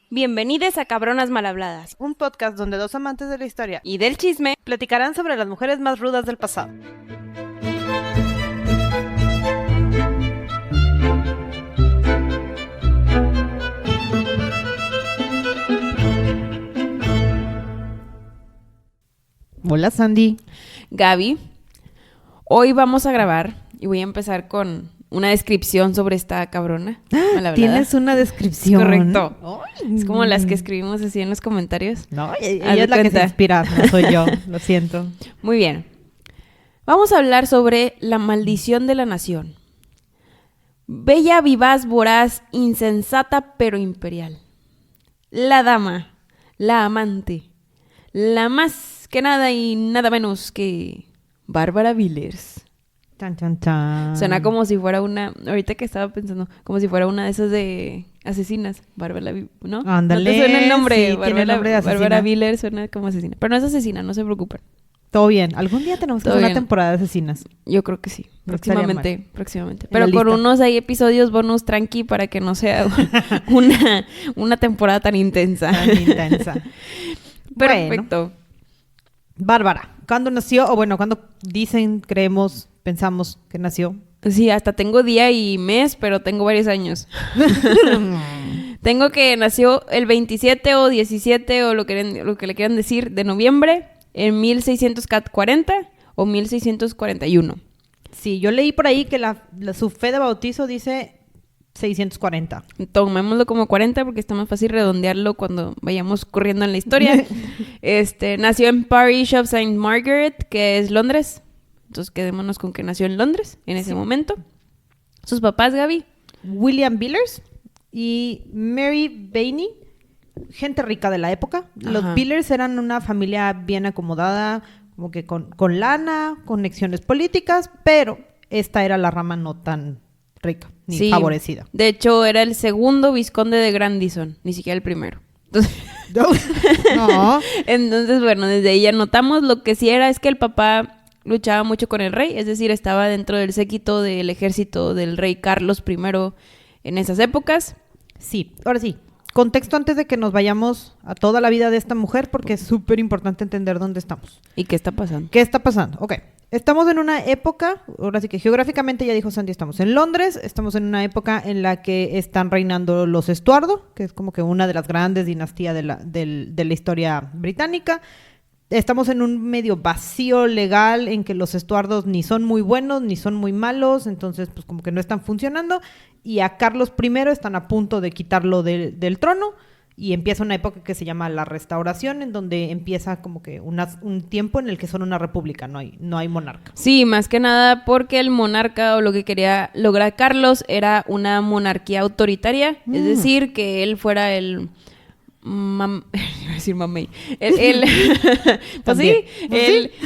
Bienvenidos a Cabronas Malhabladas, un podcast donde dos amantes de la historia y del chisme platicarán sobre las mujeres más rudas del pasado. Hola Sandy. Gaby. Hoy vamos a grabar y voy a empezar con una descripción sobre esta cabrona malhablada. ¿Tienes una descripción? Correcto. Ay. Es como las que escribimos así en los comentarios. No, Haz ella de es la que cuenta. se inspira, no soy yo, lo siento. Muy bien. Vamos a hablar sobre la maldición de la nación. Bella, vivaz, voraz, insensata pero imperial. La dama, la amante, la más que nada y nada menos que Bárbara Villers. Chan, chan, chan. Suena como si fuera una, ahorita que estaba pensando, como si fuera una de esas de asesinas, Bárbara, ¿no? Ándale. ¿No te suena el nombre? Sí, tiene nombre de asesina. Bárbara Villers suena como asesina, pero no es asesina, no se preocupen. Todo bien. Algún día tenemos que Todo hacer una bien. temporada de asesinas. Yo creo que sí, No estaría próximamente. En Pero la con lista. unos hay episodios bonus tranqui para que no sea una temporada tan intensa. Tan intensa. Perfecto. Bárbara, ¿cuándo nació? O bueno, ¿cuándo dicen, creemos, pensamos que nació? Sí, hasta tengo día y mes, pero tengo varios años. Tengo que nació el 27 o 17 o lo que le quieran decir de noviembre en 1640 o 1641. Sí, yo leí por ahí que su fe de bautizo dice 640. Tomémoslo como 40 porque está más fácil redondearlo cuando vayamos corriendo en la historia. Nació en Parish of St. Margaret, que es Londres. Entonces quedémonos con que nació en Londres en ese momento. ¿Sus papás, Gaby? William Villers y Mary Bainey, gente rica de la época. Ajá. Los Villers eran una familia bien acomodada, como que con lana, conexiones políticas, pero esta era la rama no tan rica ni Sí. favorecida. De hecho, era el segundo vizconde de Grandison, ni siquiera el primero. No. Entonces, bueno, desde ahí ya notamos lo que sí era es que el papá luchaba mucho con el rey, es decir, estaba dentro del séquito del ejército del rey Carlos I en esas épocas. Sí, ahora sí. Contexto antes de que nos vayamos a toda la vida de esta mujer, porque es súper importante entender dónde estamos. ¿Y qué está pasando? ¿Qué está pasando? Ok. Estamos en una época, ahora sí que geográficamente ya dijo Sandy, estamos en Londres, estamos en una época en la que están reinando los Estuardo, que es como que una de las grandes dinastías de la historia británica. Estamos en un medio vacío legal en que los Estuardos ni son muy buenos ni son muy malos, entonces pues como que no están funcionando, y a Carlos I están a punto de quitarlo del trono y empieza una época que se llama la Restauración, en donde empieza como que un tiempo en el que son una república, no hay monarca. Sí, más que nada porque el monarca o lo que quería lograr Carlos era una monarquía autoritaria, es decir, que él fuera el... iba a decir mamey. Pues sí,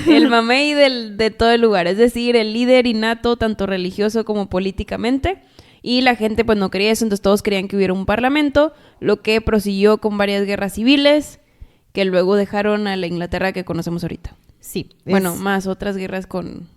el mamey de todo el lugar, es decir, el líder innato tanto religioso como políticamente, y la gente pues no quería eso, entonces todos querían que hubiera un parlamento, lo que prosiguió con varias guerras civiles que luego dejaron a la Inglaterra que conocemos ahorita. Sí. Bueno, más otras guerras con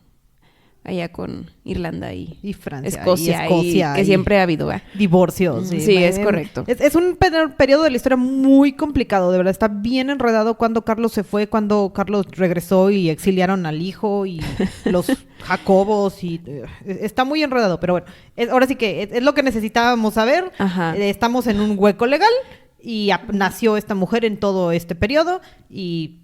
Irlanda y Francia, Escocia, y Escocia, que y siempre ha habido, ¿verdad? divorcios. Sí, es correcto. Es un periodo de la historia muy complicado, de verdad. Está bien enredado cuando Carlos se fue, cuando Carlos regresó y exiliaron al hijo y los Jacobos. Está muy enredado, pero bueno. Ahora sí que es lo que necesitábamos saber. Ajá. Estamos en un hueco legal y nació esta mujer en todo este periodo y...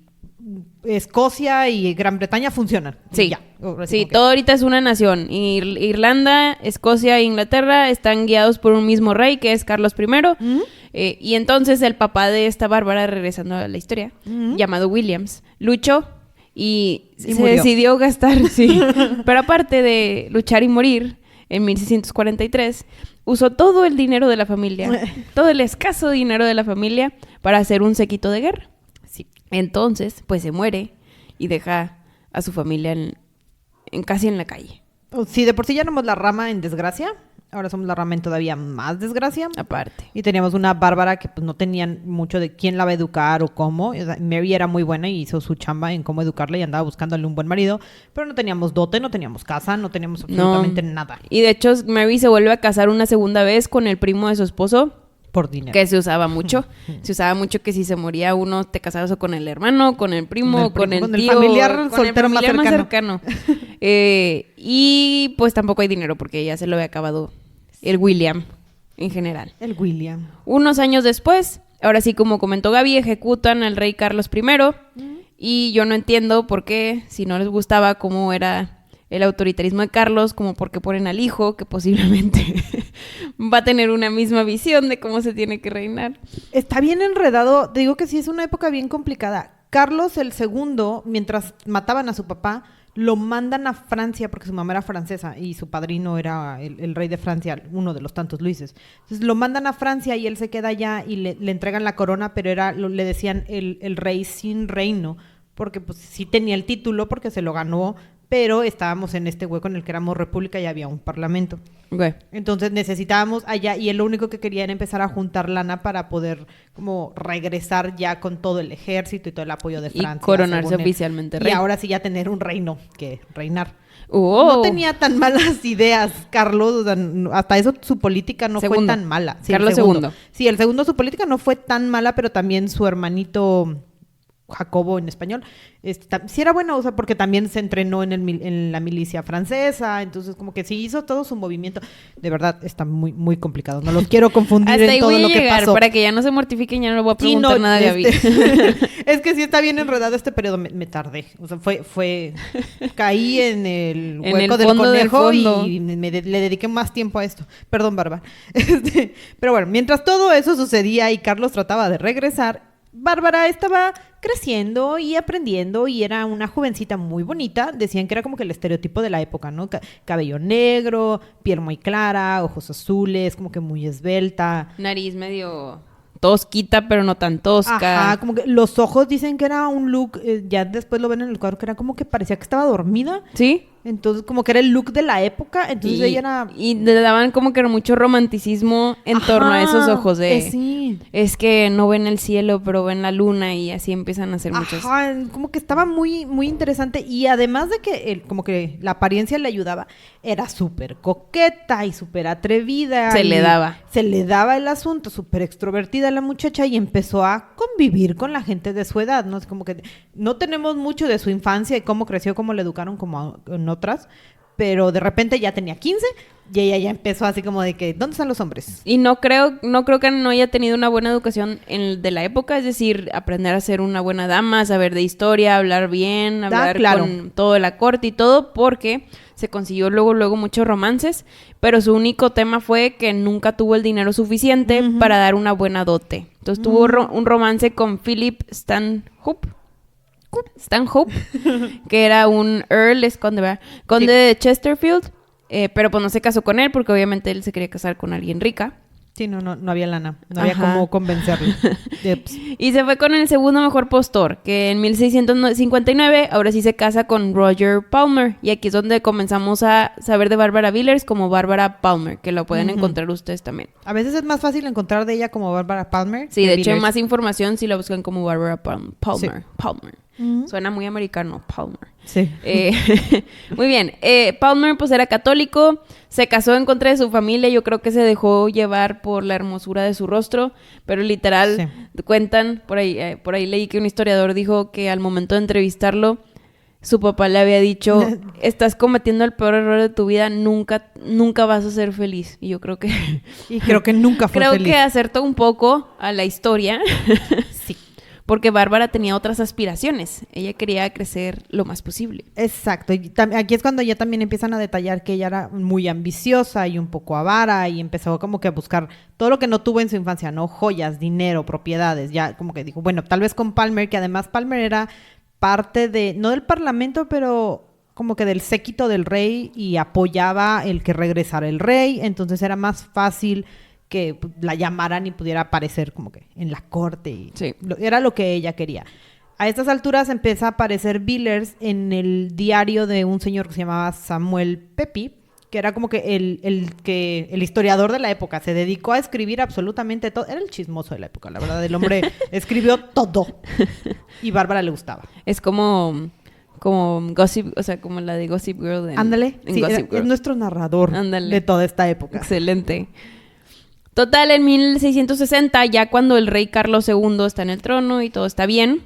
Escocia y Gran Bretaña funcionan. Sí, Ya. sí, todo ahorita es una nación. Irlanda, Escocia e Inglaterra están guiados por un mismo rey que es Carlos I. Uh-huh. Y entonces el papá de esta Bárbara, regresando a la historia, llamado Williams, luchó y se murió. decidió gastar, sí. Pero aparte de luchar y morir, en 1643, usó todo el dinero de la familia, todo el escaso dinero de la familia para hacer un séquito de guerra. Sí. Entonces, pues se muere y deja a su familia casi en la calle. Si de por sí ya éramos la rama en desgracia, ahora somos la rama en todavía más desgracia. Aparte. Y teníamos una Bárbara que pues no tenían mucho de quién la va a educar o cómo. O sea, Mary era muy buena y hizo su chamba en cómo educarla y andaba buscándole un buen marido, pero no teníamos dote, no teníamos casa, no teníamos absolutamente nada. Y de hecho Mary se vuelve a casar una segunda vez con el primo de su esposo, Por dinero. Que se usaba mucho. Se usaba mucho que si se moría uno, te casabas o con el hermano, con el primo, con el tío. Familiar soltero más cercano. Y pues tampoco hay dinero porque ya se lo había acabado el William en general. El William. Unos años después, ahora sí, como comentó Gaby, ejecutan al rey Carlos I. Y yo no entiendo por qué, si no les gustaba cómo era el autoritarismo de Carlos, como por qué ponen al hijo, que posiblemente va a tener una misma visión de cómo se tiene que reinar. Está bien enredado. Te digo que sí es una época bien complicada. Carlos el segundo, mientras mataban a su papá, lo mandan a Francia porque su mamá era francesa y su padrino era el rey de Francia, uno de los tantos Luises. Entonces lo mandan a Francia y él se queda allá y le entregan la corona, pero le decían el rey sin reino, porque pues sí tenía el título porque se lo ganó, pero estábamos en este hueco en el que éramos república y había un parlamento. Okay. Entonces necesitábamos allá, y él lo único que quería era empezar a juntar lana para poder como regresar ya con todo el ejército y todo el apoyo de Francia. Y coronarse oficialmente rey. Y ahora sí ya tener un reino que reinar. Oh. No tenía tan malas ideas, Carlos, o sea, hasta eso su política no fue tan mala. Sí, Carlos II. Sí, el segundo su política no fue tan mala, pero también su hermanito Jacobo en español, sí era bueno, o sea, porque también se entrenó en la milicia francesa, entonces como que sí hizo todo su movimiento. De verdad, está muy, muy complicado. No los quiero confundir hasta en todo lo que pasó. Para que ya no se mortifiquen, ya no le voy a preguntar nada a Gaby. Es que sí está bien enredado este periodo, me tardé. O sea, caí en el hueco del conejo y le dediqué más tiempo a esto. Perdón, Bárbara. Pero bueno, mientras todo eso sucedía y Carlos trataba de regresar, Bárbara estaba creciendo y aprendiendo y era una jovencita muy bonita. Decían que era como que el estereotipo de la época, ¿no? Cabello negro, piel muy clara, ojos azules, como que muy esbelta. Nariz medio tosquita, pero no tan tosca. Ajá, como que los ojos dicen que era un look, ya después lo ven en el cuadro, que era como que parecía que estaba dormida. ¿Sí? Entonces, como que era el look de la época, entonces ella era... Y le daban como que mucho romanticismo en torno a esos ojos de... sí. Es que no ven el cielo, pero ven la luna y así empiezan a hacer muchos... Ajá, como que estaba muy, muy interesante y además de que como que la apariencia le ayudaba, era súper coqueta y súper atrevida. Se le daba el asunto, súper extrovertida la muchacha y empezó a convivir con la gente de su edad, ¿no? Es como que no tenemos mucho de su infancia y cómo creció, cómo le educaron como en otras, pero de repente ya tenía 15 y ella ya empezó así como de que, ¿dónde están los hombres? Y no creo que no haya tenido una buena educación de la época, es decir, aprender a ser una buena dama, saber de historia, hablar bien, hablar con todo la corte y todo, porque se consiguió luego muchos romances, pero su único tema fue que nunca tuvo el dinero suficiente para dar una buena dote. Entonces tuvo un romance con Philip Stanhope, que era un Earl, conde de Chesterfield, pero pues no se casó con él porque obviamente él se quería casar con alguien rica. Sí, no había lana, no había cómo convencerlo. Y se fue con el segundo mejor postor, que en 1659 ahora sí se casa con Roger Palmer, y aquí es donde comenzamos a saber de Bárbara Villers como Bárbara Palmer, que lo pueden encontrar ustedes también. A veces es más fácil encontrar de ella como Bárbara Palmer. Sí, de hecho hay más información si la buscan como Bárbara Palmer. Sí. Palmer. Suena muy americano, Palmer. Sí. Muy bien. Palmer pues era católico, se casó en contra de su familia, yo creo que se dejó llevar por la hermosura de su rostro, pero literal cuentan, por ahí leí que un historiador dijo que al momento de entrevistarlo, su papá le había dicho, estás cometiendo el peor error de tu vida, nunca vas a ser feliz. Y yo creo que... Y creo que nunca fue feliz. Creo que acertó un poco a la historia. Sí. Porque Bárbara tenía otras aspiraciones. Ella quería crecer lo más posible. Exacto. Y aquí es cuando ya también empiezan a detallar que ella era muy ambiciosa y un poco avara y empezó como que a buscar todo lo que no tuvo en su infancia, ¿no? Joyas, dinero, propiedades. Ya como que dijo, bueno, tal vez con Palmer, que además Palmer era parte de, no del parlamento, pero como que del séquito del rey y apoyaba el que regresara el rey. Entonces era más fácil que la llamaran y pudiera aparecer como que en la corte. Y era lo que ella quería. A estas alturas empieza a aparecer Villers en el diario de un señor que se llamaba Samuel Pepys, que era como que el historiador de la época. Se dedicó a escribir absolutamente todo. Era el chismoso de la época, la verdad. El hombre escribió todo. Y Bárbara le gustaba. Es como Gossip, o sea, como la de Gossip Girl. Ándale. Sí, es nuestro narrador de toda esta época. Excelente. Total, en 1660, ya cuando el rey Carlos II está en el trono y todo está bien,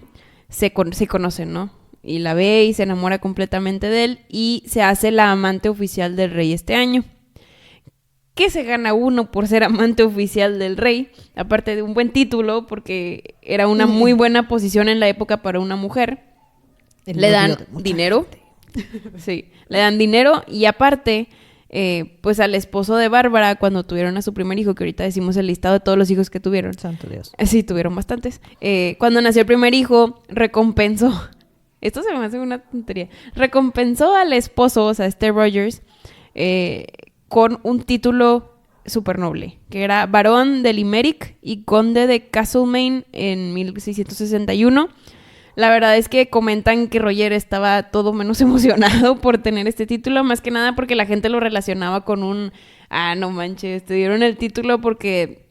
se conocen, ¿no? Y la ve y se enamora completamente de él y se hace la amante oficial del rey este año. ¿Qué se gana uno por ser amante oficial del rey? Aparte de un buen título, porque era una muy buena posición en la época para una mujer. Le dan dinero. Sí, le dan dinero y aparte, pues al esposo de Bárbara, cuando tuvieron a su primer hijo, que ahorita decimos el listado de todos los hijos que tuvieron. Santo Dios. Sí, tuvieron bastantes. Cuando nació el primer hijo, recompensó. Esto se me hace una tontería. Recompensó al esposo, o sea, Rogers, con un título súper noble, que era barón de Limerick y conde de Castlemaine en 1661. La verdad es que comentan que Roger estaba todo menos emocionado por tener este título, más que nada porque la gente lo relacionaba con no manches, te dieron el título porque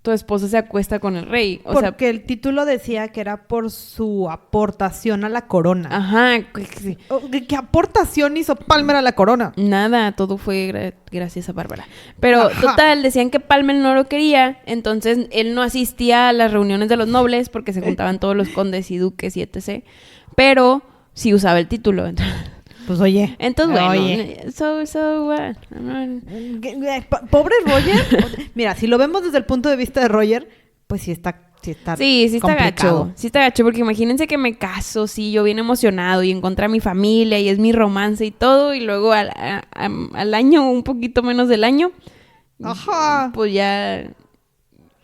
tu esposo se acuesta con el rey. Porque el título decía que era por su aportación a la corona. Ajá. Sí. ¿Qué aportación hizo Palmer a la corona? Nada, todo fue gracias a Bárbara. Pero total, decían que Palmer no lo quería, entonces él no asistía a las reuniones de los nobles porque se juntaban todos los condes y duques y etc. Pero sí usaba el título. Pues oye. Entonces, bueno. Oye. Pobre Roger. Mira, si lo vemos desde el punto de vista de Roger, pues sí está gacho. Sí está gacho, porque imagínense que me caso, sí, yo bien emocionado y encontré a mi familia y es mi romance y todo, y luego al año, un poquito menos del año, pues ya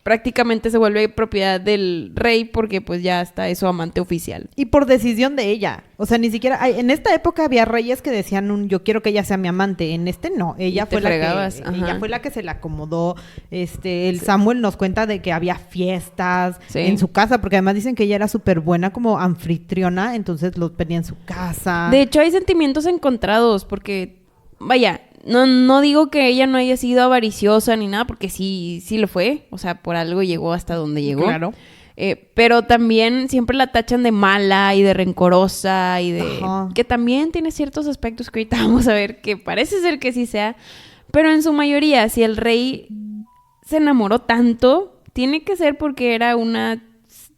prácticamente se vuelve propiedad del rey porque pues ya está su amante oficial. Y por decisión de ella. O sea, ni siquiera... en esta época había reyes que decían yo quiero que ella sea mi amante. En este no. Ella fue la que se la acomodó. El Samuel nos cuenta de que había fiestas en su casa, porque además dicen que ella era súper buena como anfitriona, entonces los pedía en su casa. De hecho, hay sentimientos encontrados porque, vaya... No digo que ella no haya sido avariciosa ni nada, porque sí lo fue. O sea, por algo llegó hasta donde llegó. Claro. Pero también siempre la tachan de mala y de rencorosa y de... Que también tiene ciertos aspectos que ahorita vamos a ver que parece ser que sí sea. Pero en su mayoría, si el rey se enamoró tanto, tiene que ser porque era una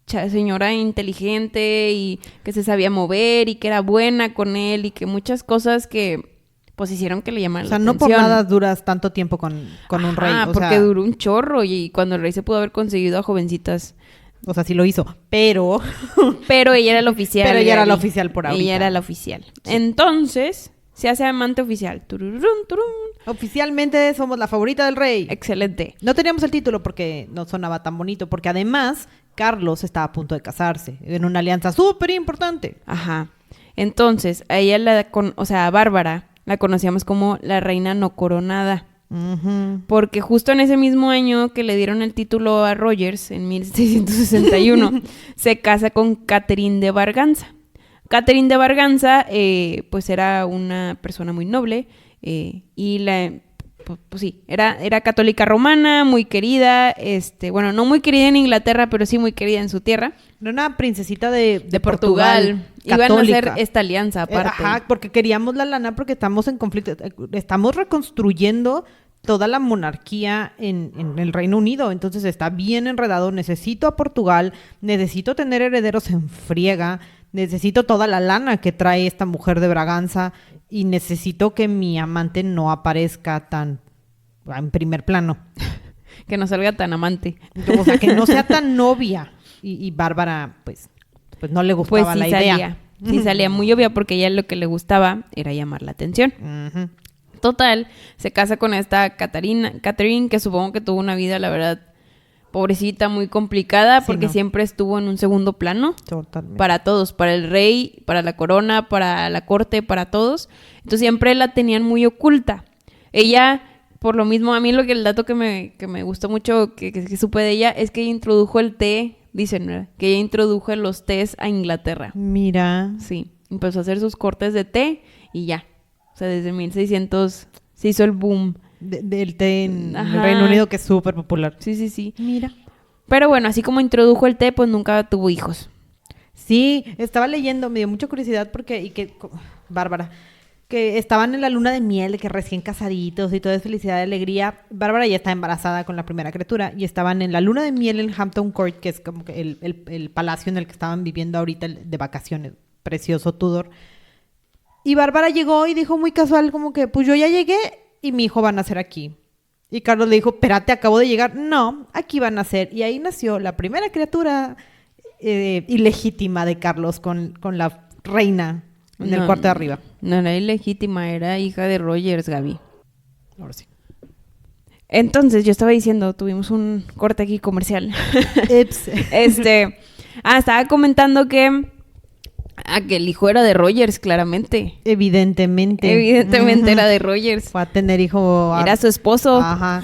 señora inteligente y que se sabía mover y que era buena con él y que muchas cosas que... pues hicieron que le llamaran la atención. O sea, no por nada duras tanto tiempo con un rey. Porque duró un chorro y cuando el rey se pudo haber conseguido a jovencitas. O sea, sí lo hizo, pero... Pero ella era la oficial. Pero ella era la oficial por ahorita. Ella era la oficial. Sí. Entonces, se hace amante oficial. Tururún, turún. Oficialmente somos la favorita del rey. Excelente. No teníamos el título porque no sonaba tan bonito, porque además Carlos estaba a punto de casarse en una alianza súper importante. Ajá. Entonces, a ella a Bárbara la conocíamos como la reina no coronada. Uh-huh. Porque justo en ese mismo año que le dieron el título a Rogers, en 1661, se casa con Catherine de Barganza. Catherine de Barganza, pues era una persona muy noble y pues sí, era católica romana, muy querida, bueno, no muy querida en Inglaterra, pero sí muy querida en su tierra. Era una princesita de Portugal. Iban a hacer esta alianza aparte. Porque queríamos la lana porque estamos en conflicto. Estamos reconstruyendo toda la monarquía en el Reino Unido. Entonces está bien enredado. Necesito a Portugal. Necesito tener herederos en friega. Necesito toda la lana que trae esta mujer de Braganza. Y necesito que mi amante no aparezca tan en primer plano. Que no salga tan amante. O sea, que no sea tan novia. Y Bárbara, pues no le gustaba la idea. Sí, salía muy obvia porque a ella lo que le gustaba era llamar la atención. Uh-huh. Total, se casa con esta Catherine, que supongo que tuvo una vida, la verdad, pobrecita, muy complicada, porque siempre estuvo en un segundo plano. Totalmente. Para todos, para el rey, para la corona, para la corte, para todos. Entonces siempre la tenían muy oculta. Ella, por lo mismo, a mí el dato que me gustó mucho, que supe de ella, es que ella introdujo el té. Dicen, ¿verdad? Que ella introdujo los tés a Inglaterra. Mira. Sí. Empezó a hacer sus cortes de té y ya. O sea, desde 1600 se hizo el boom. Del té en el Reino Unido, que es súper popular. Sí. Mira. Pero bueno, así como introdujo el té, pues nunca tuvo hijos. Sí, estaba leyendo, me dio mucha curiosidad porque... Bárbara... que estaban en la luna de miel, de que recién casaditos y todo es felicidad y alegría. Bárbara ya está embarazada con la primera criatura y estaban en la luna de miel en Hampton Court, que es como que el palacio en el que estaban viviendo ahorita de vacaciones, precioso Tudor. Y Bárbara llegó y dijo muy casual como que, pues yo ya llegué y mi hijo va a nacer aquí. Y Carlos le dijo, espérate, acabo de llegar. No, aquí va a nacer. Y ahí nació la primera criatura ilegítima de Carlos con la reina en el cuarto de arriba. No era ilegítima, era hija de Rogers, Gaby. Ahora sí. Entonces, yo estaba diciendo, tuvimos un corte aquí comercial. Eps. Estaba comentando que el hijo era de Rogers, claramente. Evidentemente Era de Rogers. Fue a tener hijo. Era su esposo. Ajá.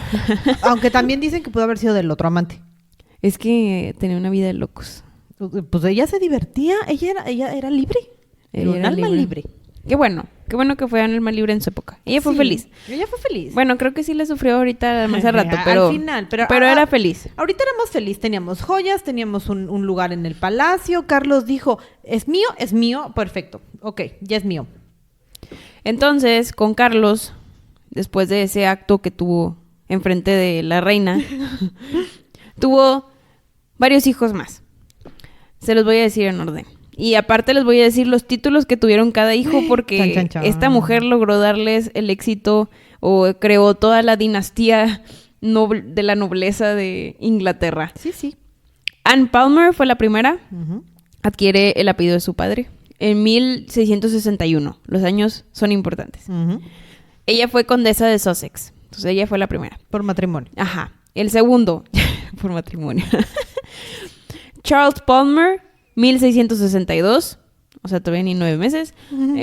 Aunque también dicen que pudo haber sido del otro amante. Es que tenía una vida de locos. Pues ella se divertía, ella era libre. Era un alma libre. Qué bueno que fue un alma libre en su época. Ella fue feliz. Ella fue feliz. Bueno, creo que sí le sufrió ahorita más al rato, pero... Al final, pero era feliz. Ahorita éramos felices. Teníamos joyas, teníamos un lugar en el palacio. Carlos dijo, es mío, perfecto. Ok, ya es mío. Entonces, con Carlos, después de ese acto que tuvo enfrente de la reina, tuvo varios hijos más. Se los voy a decir en orden. Y aparte les voy a decir los títulos que tuvieron cada hijo porque Chan, chan, chan. Esta mujer logró darles el éxito o creó toda la dinastía de la nobleza de Inglaterra. Sí. Anne Palmer fue la primera. Uh-huh. Adquiere el apellido de su padre en 1661. Los años son importantes. Uh-huh. Ella fue condesa de Sussex. Entonces ella fue la primera. Por matrimonio. Ajá. El segundo, por matrimonio. Charles Palmer, 1662, o sea, todavía ni 9 meses. Uh-huh.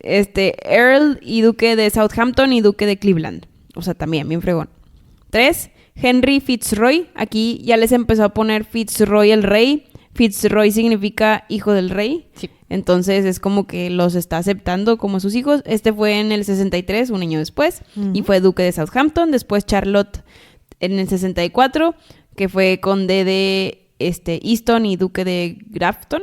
Earl y duque de Southampton y duque de Cleveland. O sea, también, bien fregón. 3, Henry Fitzroy. Aquí ya les empezó a poner Fitzroy el rey. Fitzroy significa hijo del rey. Sí. Entonces es como que los está aceptando como sus hijos. Fue en el 63, un año después. Uh-huh. Y fue duque de Southampton. Después Charlotte en el 64, que fue conde de Easton y duque de Grafton.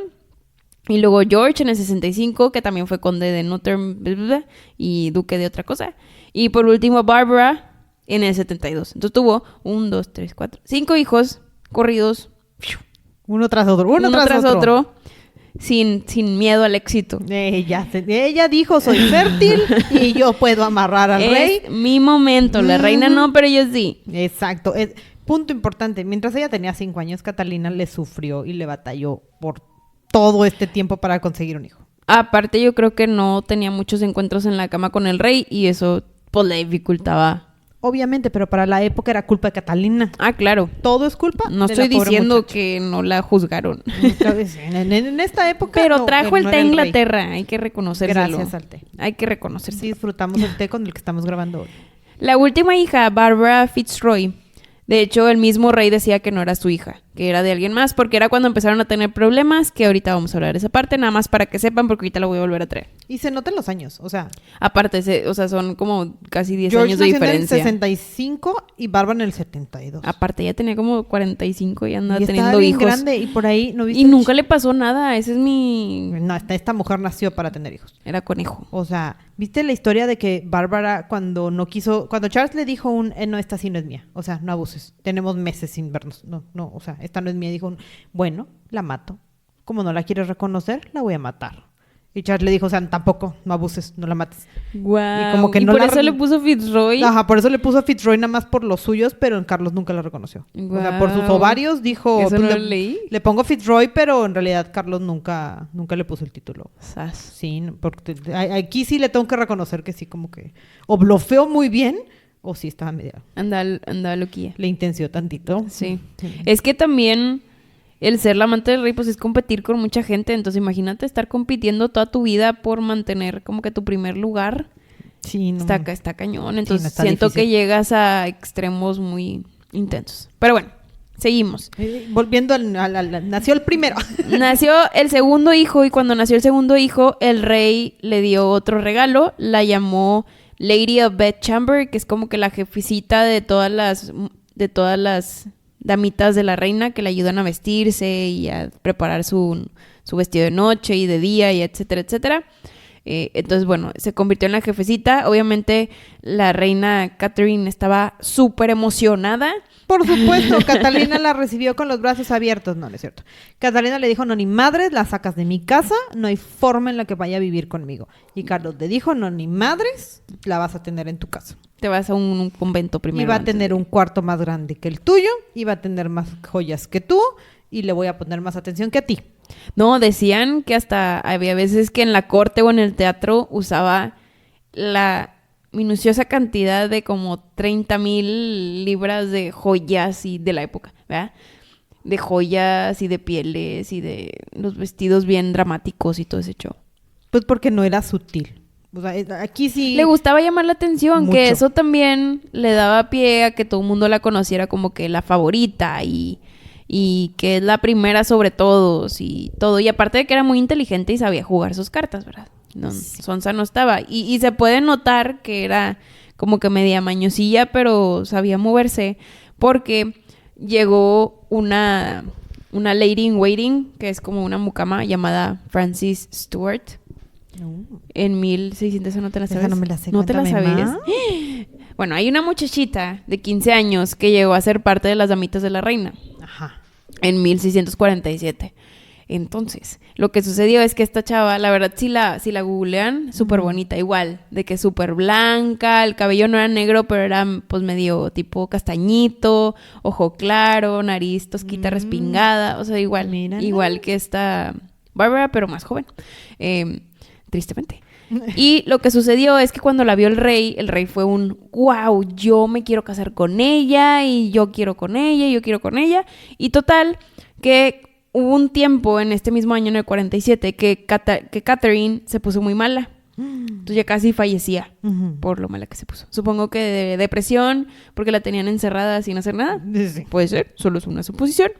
Y luego George en el 65, que también fue conde de Northumberland y duque de otra cosa. Y por último Barbara en el 72. Entonces tuvo 1, 2, 3, 4, 5 hijos corridos. Uno tras otro. Uno tras otro. Sin miedo al éxito. Ella dijo, soy fértil y yo puedo amarrar al rey. Es mi momento. La reina no, pero yo sí. Exacto. Punto importante. Mientras ella tenía 5 años, Catalina le sufrió y le batalló por todo este tiempo para conseguir un hijo. Aparte, yo creo que no tenía muchos encuentros en la cama con el rey y eso pues le dificultaba. Obviamente, pero para la época era culpa de Catalina. Ah, claro. Todo es culpa No de estoy la pobre diciendo muchacha. que no la juzgaron. En esta época Pero no, trajo el no té era a el rey. Inglaterra. Hay que reconocérselo. Gracias al té. Hay que reconocerse. Sí, disfrutamos el té con el que estamos grabando hoy. La última hija, Barbara Fitzroy. De hecho, el mismo rey decía que no era su hija, que era de alguien más, porque era cuando empezaron a tener problemas, que ahorita vamos a hablar de esa parte, nada más para que sepan, porque ahorita la voy a volver a traer. Y se notan los años, o sea... Aparte, son como casi 10 George años de nació en el diferencia. 65 y Bárbara en el 72. Aparte, ella tenía como 45 y andaba Y estaba teniendo bien hijos. grande y por ahí no viste... Y nunca le pasó nada, ese es mi... No, esta mujer nació para tener hijos. Era conejo. O sea, ¿viste la historia de que Bárbara cuando Charles le dijo no, esta sí no es mía, o sea, no abuses, tenemos meses sin vernos, no, o sea, esta no es mía, dijo, bueno, la mato, como no la quieres reconocer, la voy a matar. Y Charles le dijo, o sea, tampoco, no abuses, no la mates. Guau. Y como que y no por la eso le puso Fitzroy. Ajá, por eso le puso a Fitzroy nada más por los suyos, pero en Carlos nunca la reconoció. O sea, por sus Guau. ovarios dijo, Eso pues, no le, lo leí. le pongo Fitzroy, pero en realidad Carlos nunca le puso el título. Sas. Sí, porque aquí sí le tengo que reconocer que sí, como que o blofeó muy bien o sí estaba media. Andaba loquilla. Le intenció tantito. Sí. Es que también el ser la amante del rey, pues es competir con mucha gente. Entonces imagínate estar compitiendo toda tu vida por mantener como que tu primer lugar. Sí, no. Está cañón. Entonces no, está siento difícil. que llegas a extremos muy intensos. Pero bueno, seguimos. Volviendo nació el primero. Nació el segundo hijo y cuando nació el segundo hijo, el rey le dio otro regalo. La llamó Lady of Bedchamber, que es como que la jefecita de todas las damitas de la reina que le ayudan a vestirse y a preparar su vestido de noche y de día y etcétera, etcétera. Entonces, bueno, se convirtió en la jefecita. Obviamente, la reina Catherine estaba súper emocionada. Por supuesto, Catalina la recibió con los brazos abiertos. No, no es cierto. Catalina le dijo, no, ni madres, la sacas de mi casa, no hay forma en la que vaya a vivir conmigo. Y Carlos le dijo, no, ni madres, la vas a tener en tu casa. Te vas a un convento primero. Y va a tener un cuarto más grande que el tuyo, y va a tener más joyas que tú, y le voy a poner más atención que a ti. No, decían que hasta había veces que en la corte o en el teatro usaba la minuciosa cantidad de como 30,000 libras de joyas y de la época, ¿verdad? De joyas y de pieles y de los vestidos bien dramáticos y todo ese show. Pues porque no era sutil. O sea, aquí sí... Le gustaba llamar la atención, Mucho. que eso también le daba pie a que todo el mundo la conociera como que la favorita y que es la primera sobre todos y todo. Y aparte de que era muy inteligente y sabía jugar sus cartas, ¿verdad? No, Sí. Sonsa no estaba. Y se puede notar que era como que media mañosilla, pero sabía moverse porque llegó una lady in waiting, que es como una mucama llamada Frances Stuart. No. En 1600, ¿no te la Esa sabes? no me la sé, ¿No te la cuéntame sabes? más. Bueno, hay una muchachita de 15 años que llegó a ser parte de las damitas de la reina Ajá. en 1647. Entonces, lo que sucedió es que esta chava, la verdad, si la googlean, súper bonita, igual, de que súper blanca, el cabello no era negro, pero era pues medio tipo castañito, ojo claro, nariz tosquita respingada, o sea, igual, Mírala. igual que esta Bárbara, pero más joven, tristemente. Y lo que sucedió es que cuando la vio el rey fue un, wow, yo me quiero casar con ella, y yo quiero con ella, y yo quiero con ella, y total, que hubo un tiempo en este mismo año, en el 47, que Catherine se puso muy mala. Entonces ya casi fallecía Ujú. por lo mala que se puso. Supongo que de depresión, porque la tenían encerrada sin hacer nada. Sí. Puede ser, solo es una suposición.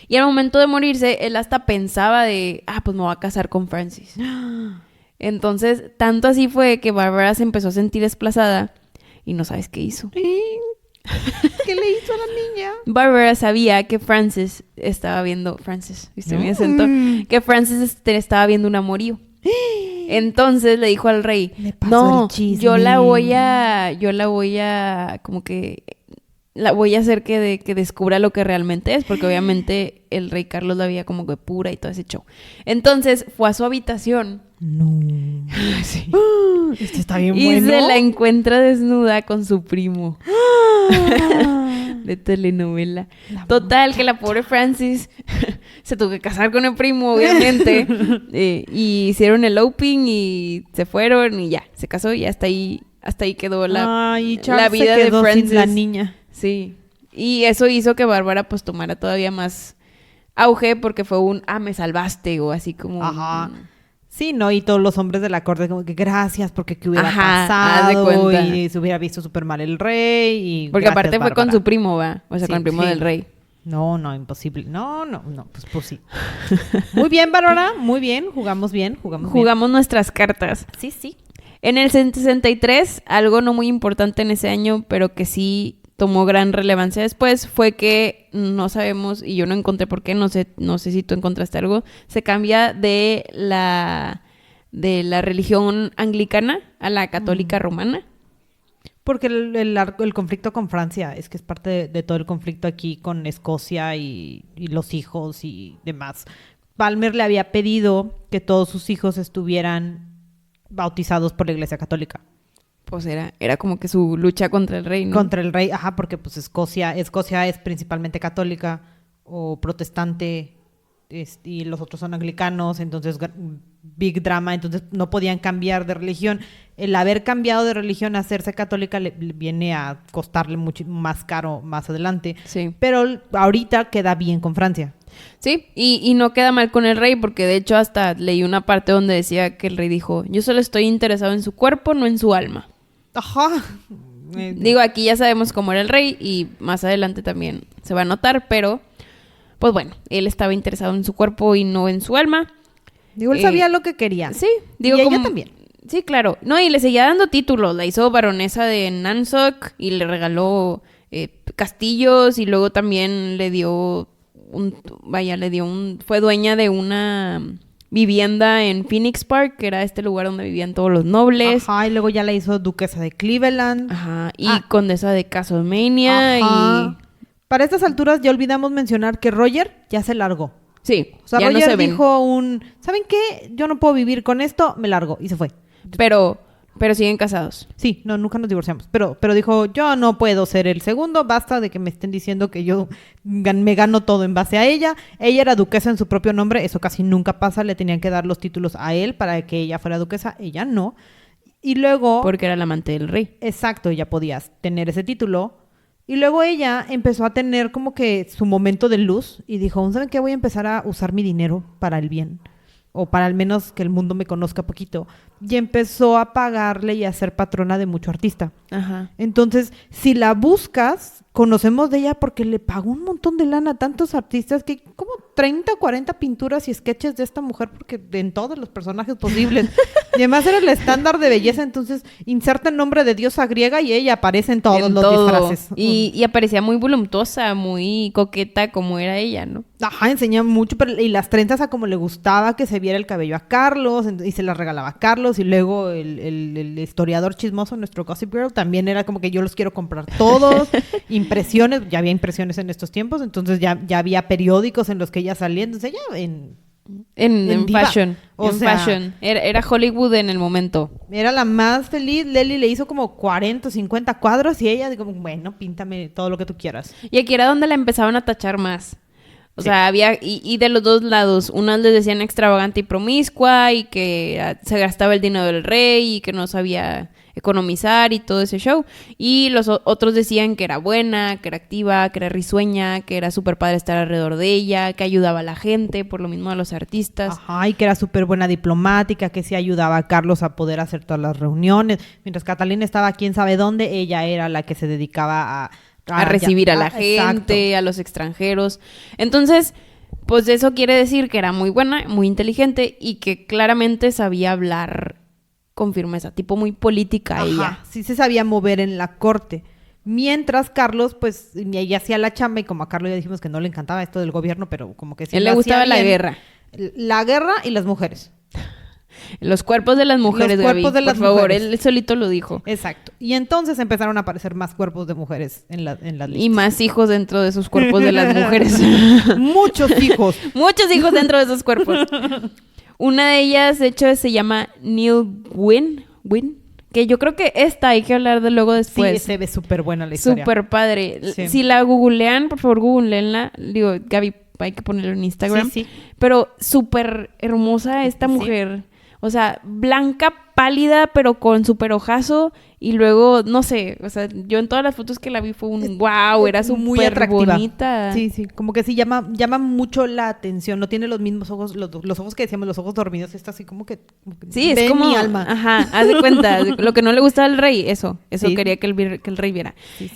Y al momento de morirse, él hasta pensaba de, pues me voy a casar con Francis. Entonces, tanto así fue que Bárbara se empezó a sentir desplazada y no sabes qué hizo. ¿Qué le hizo a la niña? Bárbara sabía que Francis estaba viendo... Francis, ¿viste mi acento? Que Francis estaba viendo un amorío. Entonces le dijo al rey, Le pasó no, el chisme. yo la voy a, como que, la voy a hacer que descubra lo que realmente es, porque obviamente el rey Carlos la veía como que pura y todo ese show. Entonces fue a su habitación. No. Sí. Esto está bien Y bueno. se la encuentra desnuda con su primo. De telenovela. Total, que la pobre Francis se tuvo que casar con el primo, obviamente. Y hicieron el eloping y se fueron y ya, se casó y hasta ahí quedó Ay, la Charles vida se de quedó Francis. sin la niña. Sí. Y eso hizo que Bárbara pues tomara todavía más auge porque fue un, me salvaste, o así como... Ajá. Sí, ¿no? Y todos los hombres de la corte como que gracias porque qué hubiera Ajá, haz de pasado cuenta. y se hubiera visto súper mal el rey y Porque gracias, aparte fue con Bárbara. su primo, ¿va? O sea, Sí, con el primo sí. del rey. No, imposible. No, pues sí. Muy bien, Bárbara, muy bien, jugamos bien. Jugamos nuestras cartas. Sí, sí. En el 63, algo no muy importante en ese año, pero que sí tomó gran relevancia después, fue que no sabemos, y yo no encontré por qué, no sé si tú encontraste algo, se cambia de la religión anglicana a la católica romana. Porque el conflicto con Francia es que es parte de todo el conflicto aquí con Escocia y los hijos y demás. Palmer le había pedido que todos sus hijos estuvieran bautizados por la Iglesia Católica. Pues era como que su lucha contra el rey, ¿no? Contra el rey, ajá, porque pues Escocia es principalmente católica o protestante y los otros son anglicanos, entonces big drama, entonces no podían cambiar de religión. El haber cambiado de religión a hacerse católica le viene a costarle mucho más caro más adelante. Sí. Pero ahorita queda bien con Francia. Sí, y no queda mal con el rey, porque de hecho hasta leí una parte donde decía que el rey dijo, yo solo estoy interesado en su cuerpo, no en su alma. Ajá. Digo, aquí ya sabemos cómo era el rey y más adelante también se va a notar, pero pues bueno, él estaba interesado en su cuerpo y no en su alma. Digo, él sabía lo que quería. Sí, digo, y ella también. Sí, claro. No, y le seguía dando títulos. La hizo baronesa de Nansok y le regaló castillos y luego también le dio fue dueña de una vivienda en Phoenix Park, que era este lugar donde vivían todos los nobles. Ajá, y luego ya la hizo duquesa de Cleveland. Ajá, y condesa de Castlevania. Ajá. Para estas alturas ya olvidamos mencionar que Roger ya se largó. Sí, O sea, ya Roger no se ven. dijo ¿saben qué? Yo no puedo vivir con esto, me largo. Y se fue. Pero siguen casados. Sí, no, nunca nos divorciamos. Pero dijo, yo no puedo ser el segundo, basta de que me estén diciendo que yo me gano todo en base a ella. Ella era duquesa en su propio nombre, eso casi nunca pasa, le tenían que dar los títulos a él para que ella fuera duquesa, ella no. Y luego... Porque era la amante del rey. Exacto, ella podía tener ese título. Y luego ella empezó a tener como que su momento de luz y dijo, ¿saben qué? Voy a empezar a usar mi dinero para el bien. O para al menos que el mundo me conozca poquito. Y empezó a pagarle y a ser patrona de mucho artista. Ajá. Entonces, si la buscas, conocemos de ella porque le pagó un montón de lana a tantos artistas que como 30 o 40 pinturas y sketches de esta mujer porque en todos los personajes posibles. Y además era el estándar de belleza, entonces inserta el nombre de diosa griega y ella aparece en todos los disfraces. Y aparecía muy voluptuosa, muy coqueta como era ella, ¿no? Ajá, enseñaba mucho, y las trenzas a como le gustaba que se viera el cabello a Carlos, y se las regalaba a Carlos, y luego el historiador chismoso, nuestro Gossip Girl, también era como que yo los quiero comprar todos, impresiones, ya había impresiones en estos tiempos, entonces ya había periódicos en los que ella salía, entonces ella En diva. fashion. O en sea, fashion. Era Hollywood en el momento. era la más feliz. Lely le hizo como 40 o 50 cuadros y ella dijo, bueno, píntame todo lo que tú quieras. Y aquí era donde la empezaban a tachar más. O sea, había... Y de los dos lados. Unas les decían extravagante y promiscua y que se gastaba el dinero del rey y que no sabía economizar y todo ese show. Y los otros decían que era buena, que era activa, que era risueña, que era súper padre estar alrededor de ella, que ayudaba a la gente, por lo mismo a los artistas. Ajá, y que era súper buena diplomática, que sí ayudaba a Carlos a poder hacer todas las reuniones. Mientras Catalina estaba quién sabe dónde, ella era la que se dedicaba a recibir a la gente, exacto. a los extranjeros. Entonces, pues eso quiere decir que era muy buena, muy inteligente y que claramente sabía hablar con firmeza, tipo muy política. Ajá, ella. sí se sabía mover en la corte. Mientras Carlos, pues, ella hacía la chamba y como a Carlos ya dijimos que no le encantaba esto del gobierno, pero como que sí Él lo le gustaba hacía la bien. guerra. La guerra y las mujeres. Los cuerpos de las mujeres, Los cuerpos Gaby, de las por favor, mujeres. él solito lo dijo. Exacto. Y entonces empezaron a aparecer más cuerpos de mujeres en las listas. Y más hijos dentro de esos cuerpos de las mujeres. Muchos hijos. Muchos hijos dentro de esos cuerpos. Una de ellas, de hecho, se llama Neil Wynn, que yo creo que esta hay que hablar de luego después. Sí, se ve súper buena la historia. Súper padre. Sí. Si la googlean, por favor, googleenla. Digo, Gaby, hay que ponerlo en Instagram. Sí. Pero súper hermosa esta Sí. mujer. O sea, blanca, pálida, pero con súper ojazo. Y luego, no sé, o sea, yo en todas las fotos que la vi fue un wow, era muy súper atractiva. bonita. Sí, como que sí llama mucho la atención. No tiene los mismos ojos, los ojos que decíamos, los ojos dormidos. Está así como que Sí, ve es como... mi alma. Ajá, haz de cuenta. Lo que no le gustaba al rey, eso Sí. quería que el rey viera. Sí.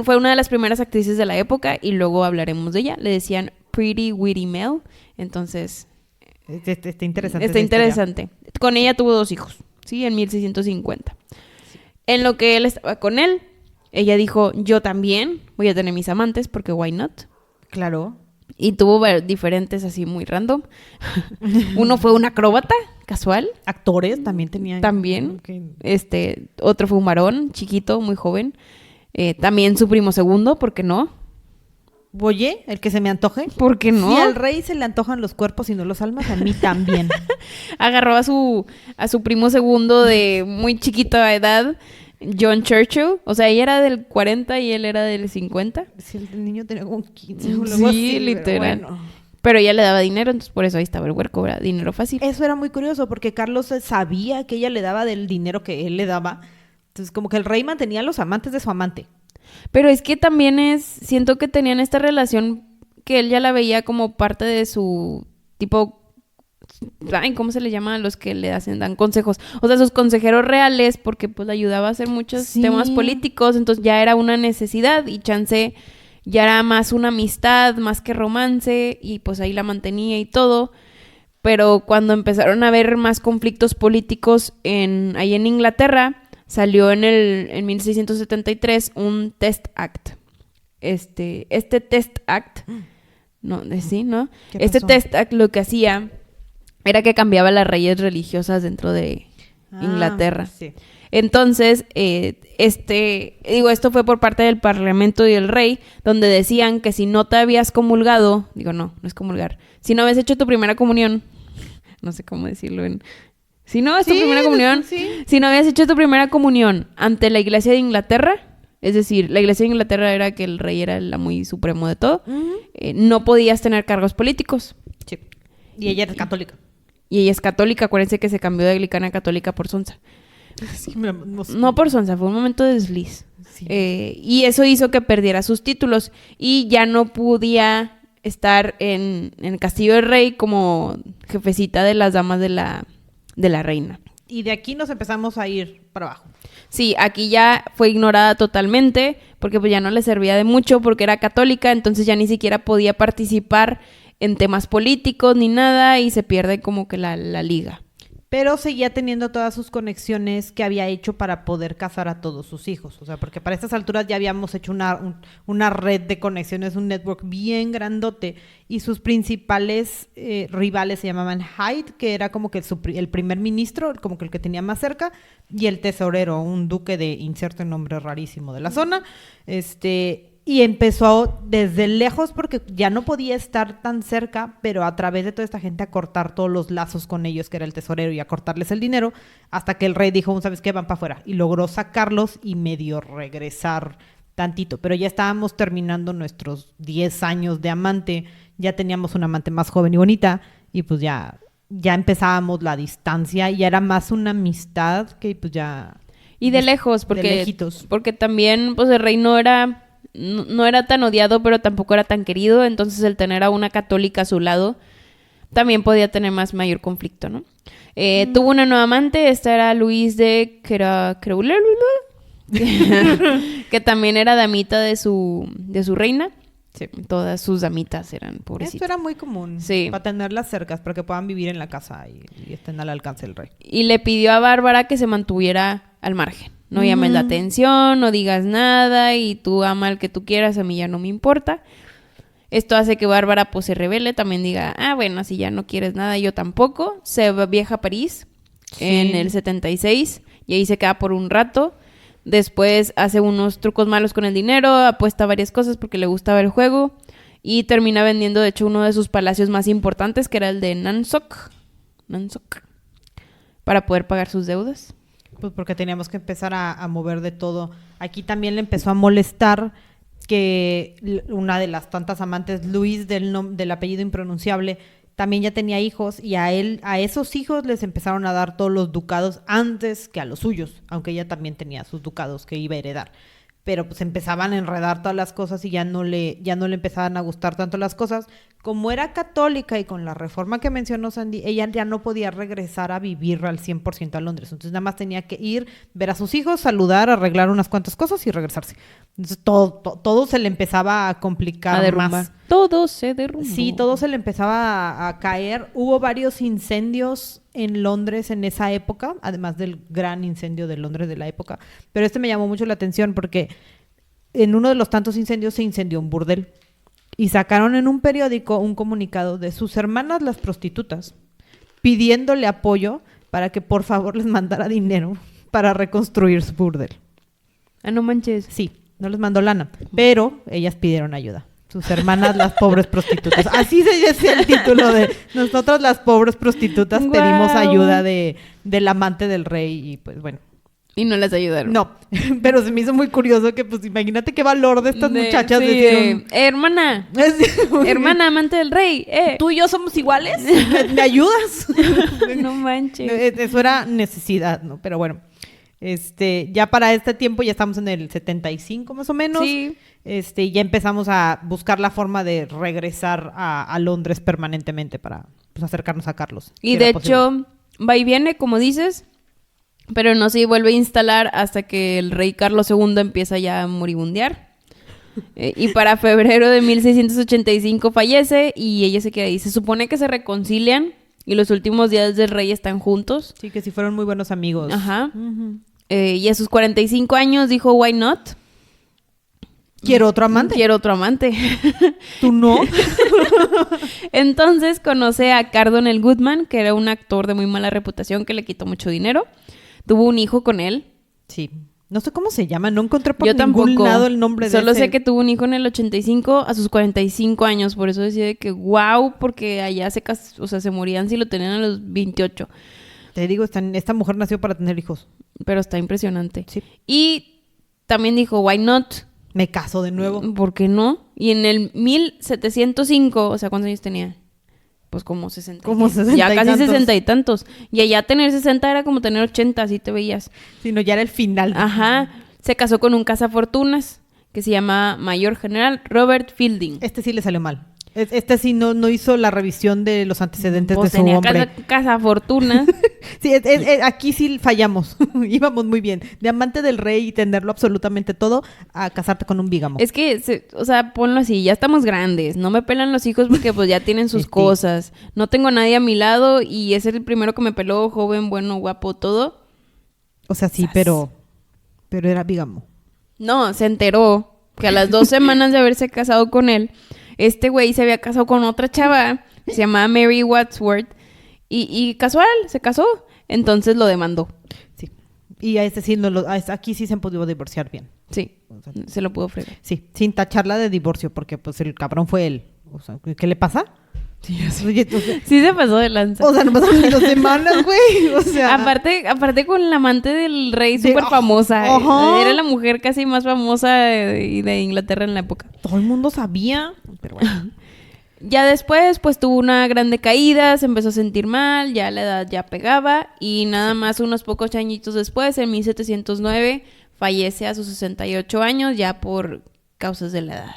Fue una de las primeras actrices de la época y luego hablaremos de ella. Le decían Pretty Witty Mel. Entonces... Está interesante. Está esa historia. interesante. Con ella tuvo 2 hijos, ¿sí? En 1650. En lo que él estaba con él, ella dijo, yo también voy a tener mis amantes porque why not? Claro. Y tuvo diferentes así muy random. Uno fue un acróbata casual. Actores también tenían. También. Okay. Otro fue un varón chiquito, muy joven. También su primo segundo, ¿por qué no? Oye, el que se me antoje. ¿Por qué no? Si al rey se le antojan los cuerpos y no los almas, a mí también. Agarró a su primo segundo de muy chiquita edad, John Churchill. O sea, ella era del 40 y él era del 50. Si el niño tenía como 15 o algo Sí, así, literal. pero bueno. Pero ella le daba dinero, entonces por eso ahí estaba el huerco, ¿verdad? Dinero fácil. Eso era muy curioso porque Carlos sabía que ella le daba del dinero que él le daba. Entonces, como que el rey mantenía a los amantes de su amante. Pero es que también siento que tenían esta relación que él ya la veía como parte de su tipo, ay, ¿cómo se le llama a los que dan consejos? O sea, sus consejeros reales, porque pues le ayudaba a hacer muchos Sí. temas políticos, entonces ya era una necesidad y chance ya era más una amistad, más que romance, y pues ahí la mantenía y todo. Pero cuando empezaron a haber más conflictos políticos ahí en Inglaterra, salió en 1673 un Test Act. Este Test Act, no, sí, ¿no? ¿Qué Este pasó? Test Act lo que hacía era que cambiaba las leyes religiosas dentro de Inglaterra. Sí. Entonces, esto fue por parte del Parlamento y el rey, donde decían que si no te habías comulgado, no es comulgar, si no habías hecho tu primera comunión, no sé cómo decirlo si no es tu primera comunión, si no habías hecho tu primera comunión ante la Iglesia de Inglaterra, es decir, la Iglesia de Inglaterra era que el rey era el amo y supremo de todo, no podías tener cargos políticos. Sí. Y ella era católica. Y ella es católica, acuérdense que se cambió de anglicana católica por sonsa. Sí, no por sonsa, fue un momento de desliz. Sí. Y eso hizo que perdiera sus títulos y ya no podía estar en el castillo del rey como jefecita de las damas de la reina. Y de aquí nos empezamos a ir para abajo. Sí, aquí ya fue ignorada totalmente porque pues ya no le servía de mucho porque era católica, entonces ya ni siquiera podía participar en temas políticos ni nada y se pierde como que la liga. Pero seguía teniendo todas sus conexiones que había hecho para poder casar a todos sus hijos. O sea, porque para estas alturas ya habíamos hecho una red de conexiones, un network bien grandote. Y sus principales rivales se llamaban Hyde, que era como que el primer ministro, como que el que tenía más cerca, y el tesorero, un duque de inserto en nombre rarísimo de la zona. Y empezó desde lejos porque ya no podía estar tan cerca, pero a través de toda esta gente a cortar todos los lazos con ellos, que era el tesorero, y a cortarles el dinero, hasta que el rey dijo, ¿sabes qué? Van para afuera. Y logró sacarlos y medio regresar tantito. Pero ya estábamos terminando nuestros 10 años de amante, ya teníamos una amante más joven y bonita, y pues ya empezábamos la distancia, y ya era más una amistad que pues ya... Y de lejos, porque también pues el rey no era tan odiado, pero tampoco era tan querido, entonces el tener a una católica a su lado también podía tener mayor conflicto, ¿no? Tuvo una nueva amante, esta era Luis de Creuler, que también era damita de su reina. Sí. Todas sus damitas eran pobrecitas. Esto era muy común, sí, para tenerlas cercas, para que puedan vivir en la casa y estén al alcance del rey. Y le pidió a Bárbara que se mantuviera al margen. No llames la atención, no digas nada y tú ama al que tú quieras, a mí ya no me importa. Esto hace que Bárbara pues se rebele, también diga, bueno, si ya no quieres nada, yo tampoco. Se viaja a París en el 76 y ahí se queda por un rato. Después hace unos trucos malos con el dinero, apuesta varias cosas porque le gustaba el juego y termina vendiendo de hecho uno de sus palacios más importantes, que era el de Nansok, para poder pagar sus deudas. Pues porque teníamos que empezar a mover de todo. Aquí también le empezó a molestar que una de las tantas amantes, Luis, del apellido impronunciable, también ya tenía hijos y a esos hijos les empezaron a dar todos los ducados antes que a los suyos, aunque ella también tenía sus ducados que iba a heredar. Pero pues empezaban a enredar todas las cosas y ya no le empezaban a gustar tanto las cosas. Como era católica y con la reforma que mencionó Sandy, ella ya no podía regresar a vivir al 100% a Londres. Entonces nada más tenía que ir, ver a sus hijos, saludar, arreglar unas cuantas cosas y regresarse. Entonces todo se le empezaba a complicar más. Todo se derrumbó. Sí, todo se le empezaba a caer. Hubo varios incendios en Londres en esa época, además del gran incendio de Londres de la época. Pero me llamó mucho la atención porque en uno de los tantos incendios se incendió un burdel. Y sacaron en un periódico un comunicado de sus hermanas las prostitutas pidiéndole apoyo para que por favor les mandara dinero para reconstruir su burdel. Ah, no manches. Sí, no les mandó lana, pero ellas pidieron ayuda. Sus hermanas, las pobres prostitutas. Así se dice el título de nosotros, las pobres prostitutas, wow, pedimos ayuda del amante del rey y pues bueno. Y no les ayudaron. No, pero se me hizo muy curioso que pues imagínate qué valor de estas muchachas. Sí. Decían, hermana, hermana amante del rey, ¿tú y yo somos iguales? ¿Me ayudas? No manches. Eso era necesidad, ¿no? Pero bueno. Ya para este tiempo ya estamos en el 75 más o menos. Sí. Ya empezamos a buscar la forma de regresar a Londres permanentemente para pues, acercarnos a Carlos. Y de hecho, va y viene, como dices, pero no se vuelve a instalar hasta que el rey Carlos II empieza ya a moribundear. Y para febrero de 1685 fallece y ella se queda ahí. Se supone que se reconcilian y los últimos días del rey están juntos. Sí, que sí fueron muy buenos amigos. Ajá. Y a sus 45 años dijo, why not? Quiero otro amante. Quiero otro amante. ¿Tú no? Entonces conoce a Cardonell Goodman, que era un actor de muy mala reputación que le quitó mucho dinero. Tuvo un hijo con él. Sí. No sé cómo se llama, no encontré por Yo ningún tampoco. lado el nombre de Solo ese. sé que tuvo un hijo en el 85 a sus 45 años. Por eso decía de que wow, porque allá se morían si lo tenían a los 28. Te digo, esta mujer nació para tener hijos. Pero está impresionante. Sí. Y también dijo, why not? Me caso de nuevo. ¿Por qué no? Y en el 1705, o sea, ¿cuántos años tenía? Pues como 60. Como 60 Ya y casi tantos. 60 y tantos. Y allá tener 60 era como tener 80, así te veías. Sí, no, ya era el final. Ajá. Se casó con un cazafortunas que se llama Mayor General Robert Fielding. Este sí le salió mal. Este sí no hizo la revisión de los antecedentes Pues de su tenía hombre. cazafortunas. Sí, aquí sí fallamos. Íbamos muy bien. De amante del rey y tenerlo absolutamente todo a casarte con un bígamo. Es que, o sea, ponlo así, ya estamos grandes, no me pelan los hijos porque pues ya tienen sus Sí. cosas, no tengo nadie a mi lado y es el primero que me peló, joven, bueno, guapo, todo. O sea, sí, pero era bígamo. No, se enteró que a las 2 semanas de haberse casado con él, este güey se había casado con otra chava, se llamaba Mary Wadsworth, y casual, se casó, entonces lo demandó. Sí. Y a este sí, aquí sí se han podido divorciar bien. Sí, se lo pudo fregar. Sí, sin tacharla de divorcio, porque pues el cabrón fue él. O sea, ¿qué le pasa? Sí, ya sé. Oye, Sí se pasó de lanza. o sea, no pasaron ni 2 semanas, güey. O sea, Aparte con la amante del rey Sí, súper famosa. ajá. Era la mujer casi más famosa de Inglaterra en la época. todo el mundo sabía. Pero bueno. Ya después, pues tuvo una gran decaída, se empezó a sentir mal, ya la edad ya pegaba y nada más unos pocos añitos después, en 1709, fallece a sus 68 años ya por causas de la edad.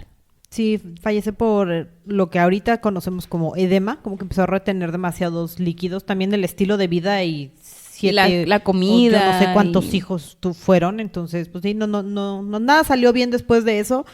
Sí, fallece por lo que ahorita conocemos como edema, como que empezó a retener demasiados líquidos, también el estilo de vida y la comida. o yo no sé cuántos y- hijos fueron, entonces pues sí, no, nada salió bien después de eso,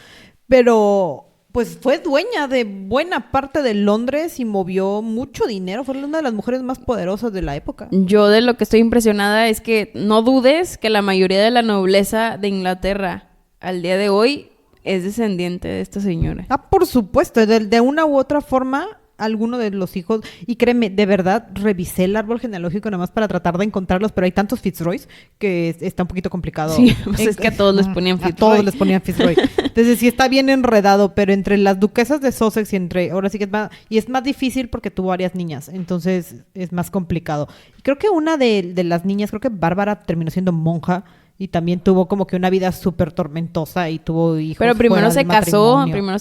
pero pues fue dueña de buena parte de Londres y movió mucho dinero, fue una de las mujeres más poderosas de la época. Yo de lo que estoy impresionada es que no dudes que la mayoría de la nobleza de Inglaterra al día de hoy es descendiente de esta señora. Ah, por supuesto, de una u otra forma, alguno de los hijos, y créeme, de verdad, revisé el árbol genealógico nada más para tratar de encontrarlos, pero hay tantos Fitzroys que está un poquito complicado. Sí, pues es que a todos les ponían A Fitzroy. todos les ponían Fitzroy. Entonces sí está bien enredado, pero entre las duquesas de Sussex ahora sí que es más difícil porque tuvo varias niñas, entonces es más complicado. Creo que una de las niñas, creo que Bárbara terminó siendo monja, y también tuvo como que una vida súper tormentosa y tuvo hijos. Pero primero fuera se del casó, matrimonio.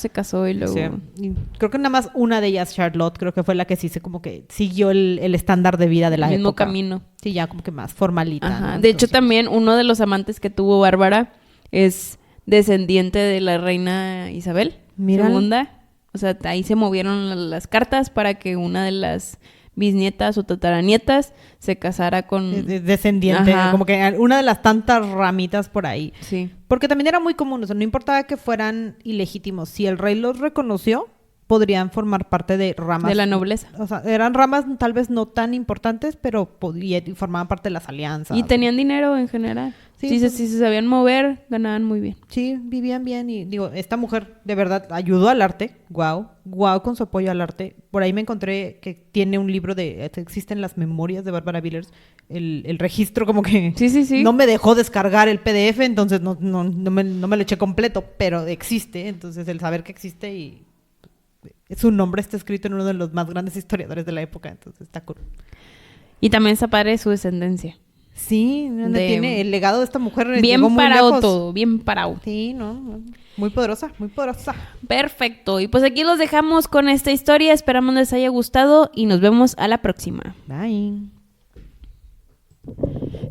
y luego... Sí. Y creo que nada más una de ellas, Charlotte, creo que fue la que sí se como que siguió el estándar de vida de la mismo época. camino. Sí, ya como que más formalita. Ajá. ¿no? De hecho, Entonces, también uno de los amantes que tuvo Bárbara es descendiente de la reina Isabel Mírala. II. O sea, ahí se movieron las cartas para que una de las bisnietas o tataranietas se casara con... descendiente, Ajá. como que una de las tantas ramitas por ahí. Sí. Porque también era muy común, o sea, no importaba que fueran ilegítimos. Si el rey los reconoció, podrían formar parte de ramas. De la nobleza. O sea, eran ramas tal vez no tan importantes, pero formaban parte de las alianzas. Y tenían dinero en general. Sí, si pues- se sabían mover, ganaban muy bien. Sí, vivían bien y digo, esta mujer de verdad ayudó al arte, wow con su apoyo al arte. Por ahí me encontré que tiene un libro existen las memorias de Bárbara Villers, el registro como que Sí. no me dejó descargar el PDF, entonces no me lo eché completo, pero existe, entonces el saber que existe y su nombre está escrito en uno de los más grandes historiadores de la época, entonces está cool. Y también está padre su descendencia. Sí, tiene el legado de esta mujer. Bien llegó muy parado lejos. todo, bien parado. Sí, no, muy poderosa, muy poderosa. Perfecto. Y pues aquí los dejamos con esta historia. Esperamos les haya gustado y nos vemos a la próxima. Bye.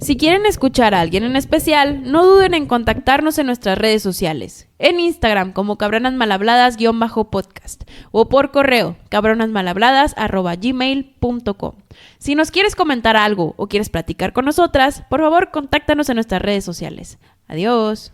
Si quieren escuchar a alguien en especial, no duden en contactarnos en nuestras redes sociales. En Instagram como cabronasmalhabladas_podcast o por correo cabronasmalhabladas@gmail.com. Si nos quieres comentar algo o quieres platicar con nosotras, por favor contáctanos en nuestras redes sociales. Adiós.